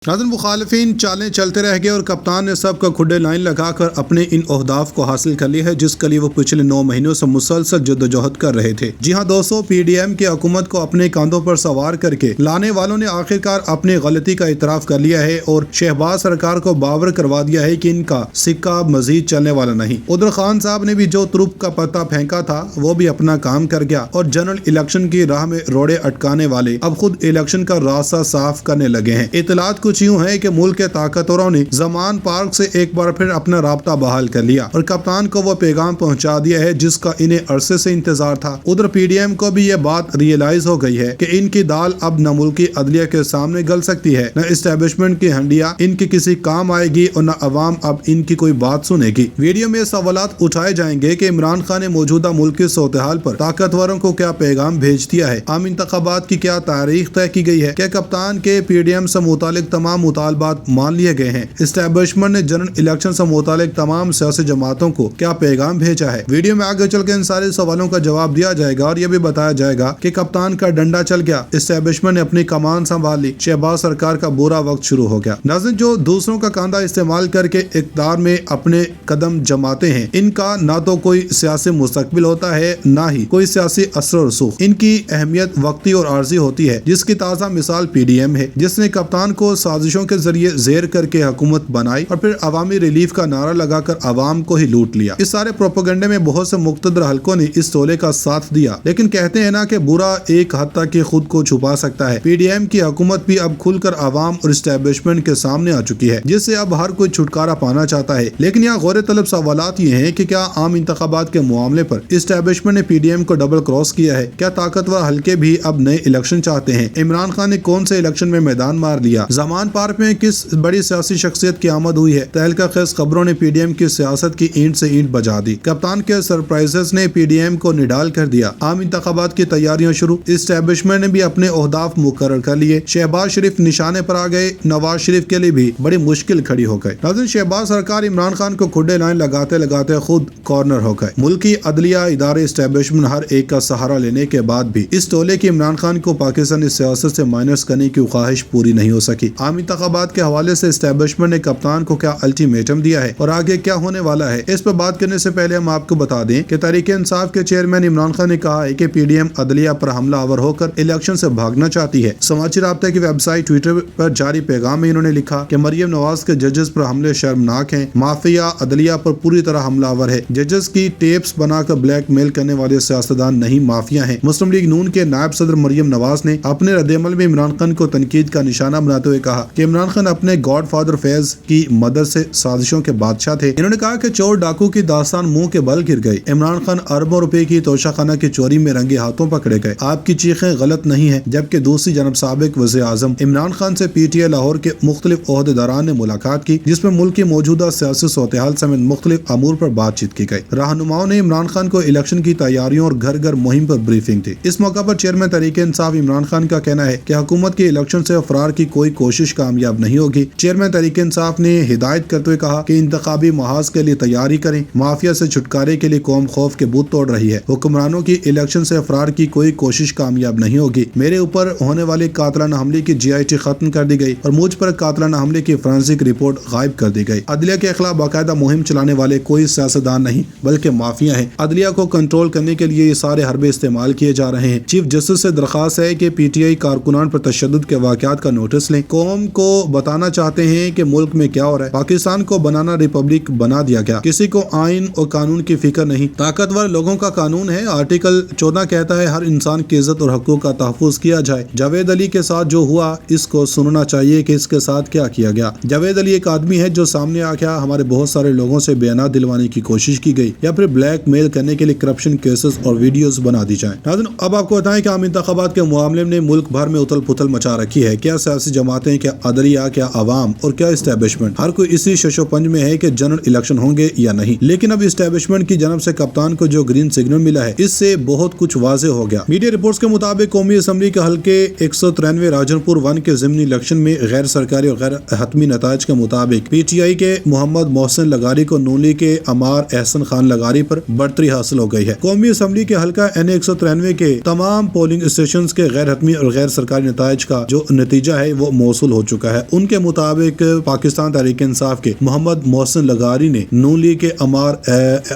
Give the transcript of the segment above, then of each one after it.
नाज़रीन, मुखालिफिन चालें चलते रह गए और कप्तान ने सब का खुडे लाइन लगाकर अपने इन अहदाफ को हासिल कर लिया है जिसके लिए वो पिछले 9 महीनों से मुसलसल जद्दोजहद कर रहे थे। जी हाँ दोस्तों, PDM की हुकूमत को अपने कंधों पर सवार करके लाने वालों ने आखिरकार अपनी गलती का इतराफ कर लिया है और शहबाज सरकार को बावर करवा दिया है कि इनका सिक्का मजीद चलने वाला नहीं। उधर खान साहब ने भी जो तुरुप का पत्ता फेंका था वो भी अपना काम कर गया और जनरल इलेक्शन की राह में रोड़े अटकाने वाले अब खुद इलेक्शन का रास्ता साफ करने लगे हैं। इतलात कुछ यूँ है कि मुल्क के ताकतवरों ने जमान पार्क से एक बार फिर अपना राब्ता बहाल कर लिया और कप्तान को वो पैगाम पहुंचा दिया है जिसका इन्हें अरसे से इंतजार था। उधर PDM को भी ये बात रियलाइज हो गई है कि इनकी दाल अब न मुल्की अदलिया के सामने गल सकती है, न इस्टेब्लिशमेंट की हंडिया इनकी किसी काम आएगी और न अवाम अब इनकी कोई बात सुनेगी। वीडियो में सवालात उठाए जाएंगे कि इमरान खान ने मौजूदा मुल्क की सूरत-ए-हाल पर ताकतवरों को क्या पैगाम भेज दिया है, आम इंतखाबात की क्या तारीख तय की गई है, क्या कप्तान के PDM से मुतालिक तमाम मुतालबात मान लिए गए हैं, इस्टेब्लिशमेंट ने जनरल इलेक्शन से मुतालिक तमाम सियासी जमातों को क्या पैगाम भेजा है। वीडियो में आगे चल के इन सारे सवालों का जवाब दिया जाएगा और यह भी बताया जाएगा कि कप्तान का डंडा चल गया, इस्टेब्लिशमेंट ने अपनी कमान संभाल ली, शहबाज सरकार का बुरा वक्त शुरू हो गया। नाज़रीन, जो दूसरों का कांधा इस्तेमाल करके इक़्तिदार में अपने कदम जमाते हैं, इनका ना तो कोई सियासी मुस्तकबिल होता है ना ही कोई सियासी असर और रसूख। इनकी अहमियत वक्ती और आर्जी होती है, जिसकी ताज़ा मिसाल PDM है, जिसने कप्तान को साजिशों के जरिए जेर करके हुकूमत बनाई और फिर अवामी रिलीफ का नारा लगाकर अवाम को ही लूट लिया। इस सारे प्रोपेगेंडे में बहुत से मुख्तदर हलकों ने इस टोले का साथ दिया, लेकिन कहते हैं ना कि बुरा एक हद तक के खुद को छुपा सकता है। PDM की हुकूमत भी अब खुलकर अवाम और इस्टेब्लिशमेंट के सामने आ चुकी है, जिससे अब हर कोई छुटकारा पाना चाहता है। लेकिन यहाँ गौर तलब सवालात ये हैं कि क्या आम इंतखाबात के मामले पर इस्टेब्लिशमेंट ने PDM को डबल क्रॉस किया है? क्या ताकतवर हलके भी अब नए इलेक्शन चाहते हैं? इमरान खान ने कौन से इलेक्शन में मैदान मार लिया? जमान पार्क में किस बड़ी सियासी शख्सियत की आमद हुई है? तहलका खेज खबरों ने PDM की सियासत की ईंट से ईंट बजा दी। कप्तान के सरप्राइजेस ने PDM को निडाल कर दिया। आम इंतखाबात की तैयारियां शुरू। इस्टेब्लिशमेंट ने भी अपने ओहदाफ मुकर्रर कर लिए। शहबाज शरीफ निशाने पर आ गए। नवाज शरीफ के लिए भी बड़ी मुश्किल खड़ी हो गई। नाज़रीन, शहबाज सरकार इमरान खान को खुडे लाइन लगाते लगाते खुद कॉर्नर हो गए। मुल्की अदलिया इदारे इस्टेब्लिशमेंट हर एक का सहारा लेने के बाद भी इस टोले की इमरान खान को पाकिस्तानी सियासत से माइनस करने की ख्वाहिश पूरी नहीं हो सकी। आम इंतखाबात के हवाले से इस्टेब्लिशमेंट ने कप्तान को क्या अल्टीमेटम दिया है और आगे क्या होने वाला है, इस पर बात करने से पहले हम आपको बता दें कि तहरीक इंसाफ के चेयरमैन इमरान खान ने कहा है कि PDM अदलिया पर हमलावर होकर इलेक्शन से भागना चाहती है। समाचार राब्ता की वेबसाइट ट्विटर पर जारी पैगाम में इन्होंने लिखा कि मरियम नवाज के जजेस पर हमले शर्मनाक हैं, माफिया अदलिया पर पूरी तरह हमलावर है, जजेस की टेप्स बनाकर ब्लैकमेल करने वाले सियासतदान नहीं माफिया हैं। मुस्लिम लीग नून के नायब सदर मरियम नवाज ने अपने रद्देअमल में इमरान खान को तनकीद का निशाना बनाते हुए कहा कि इमरान खान अपने गॉड फादर फैज की मदद से साजिशों के बादशाह थे। इन्होंने कहा कि चोर डाकू की दास्तान मुंह के बल गिर गई। इमरान खान अरबों रुपए की तोशाखाना की चोरी में रंगे हाथों पकड़े गए। आपकी चीखें गलत नहीं है। जबकि दूसरी जानब साबिक वज़ीर आज़म इमरान खान से PTI लाहौर के मुख्तलिफ ओहदेदारान ने मुलाकात की, जिसमें मुल्क की मौजूदा सियासी सूरत-ए-हाल समेत मुख्तलिफ अमूर पर बातचीत की गई। रहनुमाओं ने इमरान खान को इलेक्शन की तैयारियों और घर घर मुहिम पर ब्रीफिंग दी। इस मौका पर चेयरमैन तहरीक इंसाफ इमरान खान का कहना है कि हुकूमत की इलेक्शन से फरार की कोई कोशिश कामयाब नहीं होगी। चेयरमैन तहरीक इंसाफ ने हिदायत करते हुए कहा कि इंतखाबी महाज के लिए तैयारी करें। माफिया से छुटकारे के लिए कौम खौफ के बूत तोड़ रही है। हुक्मरानों की इलेक्शन से फरार की कोई कोशिश कामयाब नहीं होगी। मेरे ऊपर होने वाले कातलाना हमले की GIT खत्म कर दी गई और मुझ पर कातलाना हमले की फोरेंसिक रिपोर्ट गायब कर दी गई। अदलिया के खिलाफ बाकायदा मुहिम चलाने वाले कोई सियासतदान नहीं बल्कि माफिया है। अदलिया को कंट्रोल करने के लिए ये सारे हरबे इस्तेमाल किए जा रहे हैं। चीफ जस्टिस से दरखास्त है कि PTI कारकुनान पर तशद्दुद के वाक़यात का नोटिस लें। कौम को बताना चाहते हैं कि मुल्क में क्या हो रहा है। पाकिस्तान को बनाना रिपब्लिक बना दिया गया। किसी को आइन और कानून की फिक्र नहीं। ताकतवर लोगों का कानून है। आर्टिकल 14 कहता है हर इंसान की इज्जत और हकूक का तहफ़्फ़ुज़ किया जाए। जावेद अली के साथ जो हुआ इसको सुनना चाहिए कि इसके साथ क्या किया गया। जावेद अली एक आदमी है जो सामने आ गया। हमारे बहुत सारे लोगों से बयानात दिलवाने की कोशिश की गई या फिर ब्लैक मेल करने के लिए करप्शन केसेस और वीडियोस बना दी जाए। नाज़रीन, अब आपको बताएं कि आम इंतखाबात के मामले में मुल्क भर में उथल पुथल मचा रखी है। क्या सियासी जमातें, क्या अदलिया, क्या अवाम और क्या इस्टेब्लिशमेंट, हर कोई इसी शशोपंज में है कि जनरल इलेक्शन होंगे या नहीं। लेकिन अब इस्टेब्लिशमेंट की जानब से कप्तान को जो ग्रीन सिग्नल मिला है, इससे बहुत कुछ वाज़े हो गया। मीडिया रिपोर्ट्स के मुताबिक कौमी असम्बली के हल्के 193 राजनपुर 1 के ज़िमनी इलेक्शन में गैर सरकारी और गैर हतमी नताइज के मुताबिक PTI के मोहम्मद मोहसिन लगारी को नून लीग के अमार एहसन खान लगारी पर बढ़तरी हासिल हो गई है। कौमी असम्बली के हल्का NA 193 के तमाम पोलिंग स्टेशन के गैर हतमी और गैर सरकारी नताइज का जो नतीजा है वो मौसूल موصول ہو چکا ہے۔ ان کے مطابق پاکستان تحریک انصاف کے محمد محسن لغاری نے نون لیگ کے عمار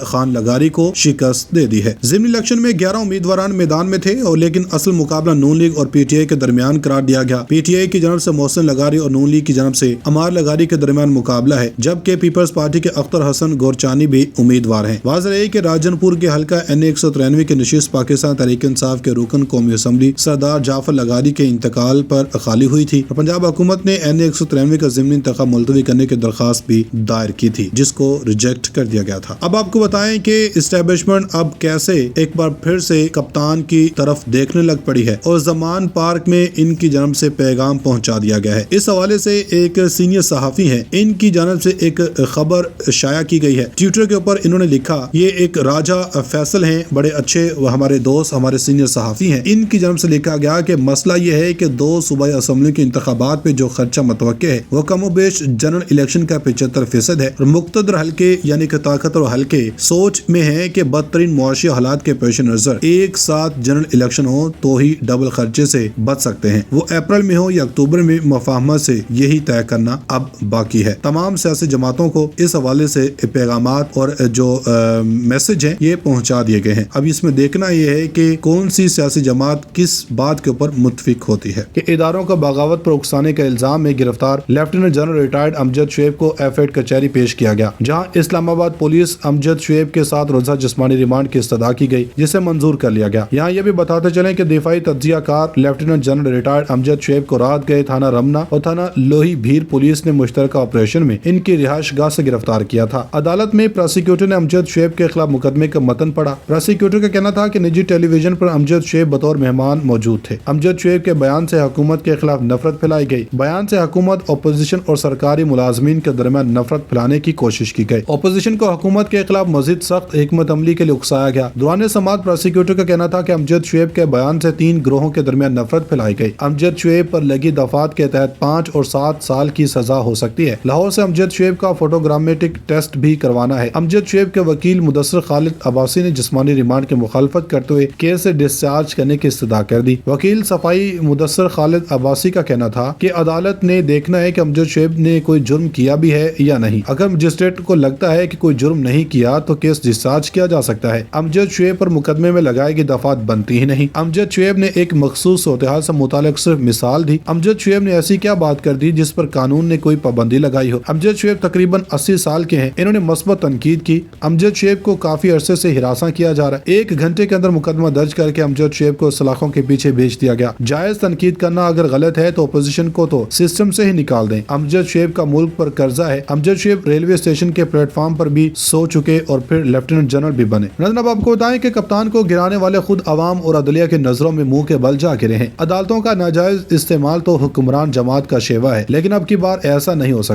خان لغاری کو شکست دے دی ہے۔ ضمنی الیکشن میں 11 امیدواران میدان میں تھے اور لیکن اصل مقابلہ نون لیگ اور پی ٹی آئی کے درمیان قرار دیا گیا۔ پی ٹی آئی کی جانب سے محسن لغاری اور نون لیگ کی جانب سے عمار لغاری کے درمیان مقابلہ ہے، جبکہ پیپلز پارٹی کے اختر حسن گورچانی بھی امیدوار ہیں۔ واضح ہے کہ راجن پور کے حلقہ این 193 کی نشست پاکستان تحریک انصاف کے رکن قومی اسمبلی سردار جعفر لغاری کے انتقال پر خالی ہوئی تھی اور پنجاب حکومت نے این 193 کا ضمنی انتخاب ملتوی کرنے کی درخواست بھی دائر کی تھی، جس کو ریجیکٹ کر دیا گیا تھا۔ اب آپ کو بتائیں کہ اسٹیبلشمنٹ اب کیسے ایک بار پھر سے کپتان کی طرف دیکھنے لگ پڑی ہے اور زمان پارک میں ان کی جانب سے پیغام پہنچا دیا گیا ہے۔ اس حوالے سے ایک سینئر صحافی ہیں، ان کی جانب سے ایک خبر شائع کی گئی ہے۔ ٹویٹر کے اوپر انہوں نے لکھا، یہ ایک راجہ فیصل ہیں، بڑے اچھے ہمارے دوست، ہمارے سینئر صحافی ہیں، ان کی جانب سے لکھا گیا کہ مسئلہ یہ ہے کہ 2 صوبائی اسمبلی کے انتخابات پہ جو خرچہ متوقع ہے وہ کم و بیش جنرل الیکشن کا 75% ہے اور مقتدر حلقے یعنی کہ طاقتور حلقے سوچ میں ہیں کہ بدترین معاشی حالات کے پیش نظر ایک ساتھ جنرل الیکشن ہو تو ہی ڈبل خرچے سے بچ سکتے ہیں، وہ اپریل میں ہو یا اکتوبر میں، مفاہمت سے یہی طے کرنا اب باقی ہے۔ تمام سیاسی جماعتوں کو اس حوالے سے پیغامات اور جو میسج ہیں یہ پہنچا دیے گئے ہیں۔ اب اس میں دیکھنا یہ ہے کہ کون سی سیاسی جماعت کس بات کے اوپر متفق ہوتی ہے۔ کہ اداروں کا بغاوت پر اکسانے کے الزام میں گرفتار لیفٹیننٹ جنرل ریٹائرڈ امجد شعیب کو ایف8 کچہری پیش کیا گیا، جہاں اسلام آباد پولیس امجد شعیب کے ساتھ روزہ جسمانی ریمانڈ کی استدعا کی گئی، جسے منظور کر لیا گیا۔ یہاں یہ بھی بتاتے چلیں کہ دفاعی تجزیہ کار لیفٹیننٹ جنرل ریٹائرڈ امجد شعیب کو رات گئے تھانہ رمنا اور تھانہ لوہی بھیر پولیس نے مشترکہ آپریشن میں ان کی رہائش گاہ سے گرفتار کیا تھا۔ عدالت میں پراسیکیوٹر نے امجد شعیب کے خلاف مقدمے کا متن پڑھا۔ پراسیکیوٹر کا کہنا تھا کہ نجی ٹیلی ویژن پر امجد شعیب بطور مہمان موجود تھے۔ امجد شعیب کے بیان سے حکومت کے خلاف نفرت پھیلائی گئی۔ بیان سے حکومت، اپوزیشن اور سرکاری ملازمین کے درمیان نفرت پھیلانے کی کوشش کی گئی۔ اپوزیشن کو حکومت کے خلاف مزید سخت حکمت عملی کے لیے اکسایا گیا۔ دوران سماعت پراسیکیوٹر کا کہنا تھا کہ امجد شعیب کے بیان سے 3 گروہوں کے درمیان نفرت پھیلائی گئی۔ امجد شعیب پر لگی دفعات کے تحت 5 اور 7 سال کی سزا ہو سکتی ہے۔ لاہور سے امجد شعیب کا فوٹوگرامٹک ٹیسٹ بھی کروانا ہے۔ امجد شعیب کے وکیل مدثر خالد عباسی نے جسمانی ریمانڈ کی مخالفت کرتے ہوئے کیس سے ڈسچارج کرنے کی استدعا کر دی۔ وکیل صفائی مدثر خالد عباسی کا کہنا تھا کہ عدالت نے دیکھنا ہے کہ امجد شعیب نے کوئی جرم کیا بھی ہے یا نہیں۔ اگر مجسٹریٹ کو لگتا ہے کہ کوئی جرم نہیں کیا تو کیس ڈسچارج کیا جا سکتا ہے۔ امجد شعیب پر مقدمے میں لگائی گئی دفعات بنتی ہی نہیں۔ امجد شعیب نے ایک مخصوص صورتحال سے متعلق صرف مثال دی۔ امجد شعیب نے ایسی کیا بات کر دی جس پر قانون نے کوئی پابندی لگائی ہو؟ امجد شعیب تقریباً 80 سال کے ہیں۔ انہوں نے مثبت تنقید کی۔ امجد شعیب کو کافی عرصے سے ہراساں کیا جا رہا ہے۔ 1 گھنٹے کے اندر مقدمہ درج کر کے امجد شعیب کو سلاخوں کے پیچھے بھیج دیا گیا۔ جائز تنقید کرنا اگر غلط ہے تو اپوزیشن کو تو سسٹم سے ہی نکال دیں۔ امجد شعیب کا ملک پر قرضہ ہے۔ امجد شعیب ریلوے اسٹیشن کے پلیٹ فارم پر بھی سو چکے اور پھر لیفٹیننٹ جنرل بھی بنے۔ ناظرین، اب آپ کو بتائیں کہ کپتان کو گرانے والے خود عوام اور عدلیہ کی نظروں میں منہ کے بل جا کے رہے۔ عدالتوں کا ناجائز استعمال تو حکمران جماعت کا شیوا ہے، لیکن اب کی بار ایسا نہیں ہو سکا۔